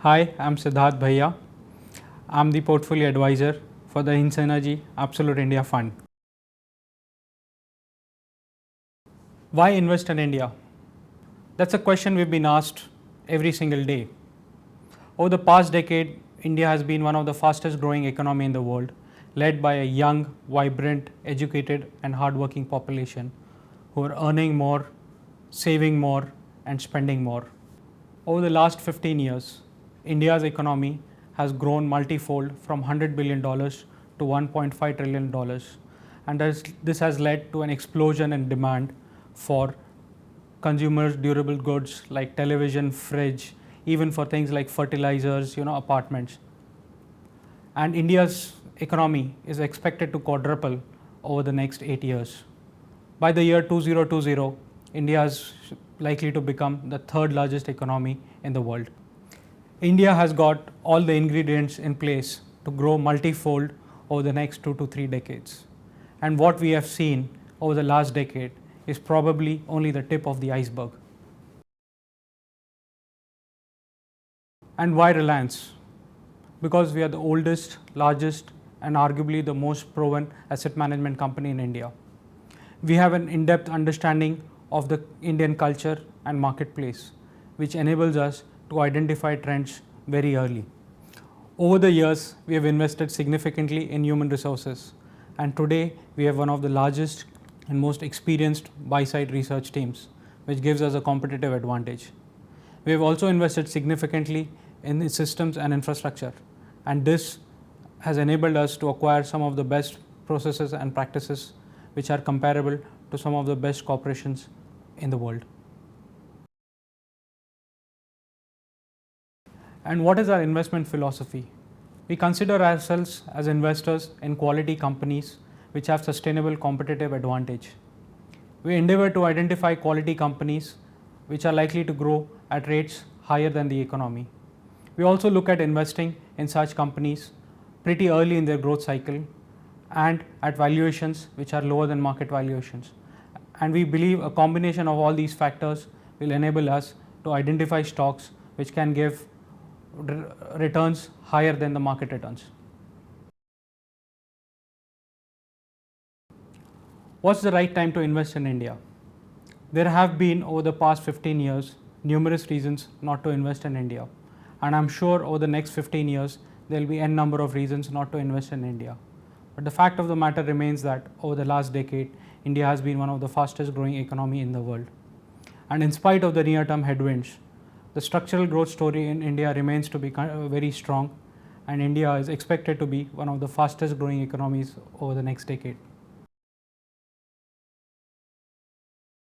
Hi, I'm Siddhartha Bhaiya. I'm the portfolio advisor for the InSynergy Absolute India Fund. Why invest in India? That's a question we've been asked every single day. Over the past decade, India has been one of the fastest growing economy in the world, led by a young, vibrant, educated and hardworking population who are earning more, saving more and spending more. Over the last 15 years, India's economy has grown multifold from $100 billion to $1.5 trillion, and this has led to an explosion in demand for consumer durable goods like television, fridge, even for things like fertilizers, apartments. And India's economy is expected to quadruple over the next 8 years. By the year 2020, India is likely to become the third largest economy in the world. India has got all the ingredients in place to grow multifold over the next 2 to 3 decades. And what we have seen over the last decade is probably only the tip of the iceberg. And why Reliance? Because we are the oldest, largest, and arguably the most proven asset management company in India. We have an in-depth understanding of the Indian culture and marketplace, which enables us to identify trends very early. Over the years, we have invested significantly in human resources, and today we have one of the largest and most experienced buy-side research teams, which gives us a competitive advantage. We have also invested significantly in the systems and infrastructure, and this has enabled us to acquire some of the best processes and practices which are comparable to some of the best corporations in the world. And what is our investment philosophy? We consider ourselves as investors in quality companies which have sustainable competitive advantage. We endeavor to identify quality companies which are likely to grow at rates higher than the economy. We also look at investing in such companies pretty early in their growth cycle and at valuations which are lower than market valuations. And we believe a combination of all these factors will enable us to identify stocks which can give returns higher than the market returns. What's the right time to invest in India? There have been over the past 15 years numerous reasons not to invest in India, and I'm sure over the next 15 years there will be n number of reasons not to invest in India. But the fact of the matter remains that over the last decade, India has been one of the fastest growing economy in the world. And in spite of the near-term headwinds, the structural growth story in India remains to be very strong, and India is expected to be one of the fastest growing economies over the next decade.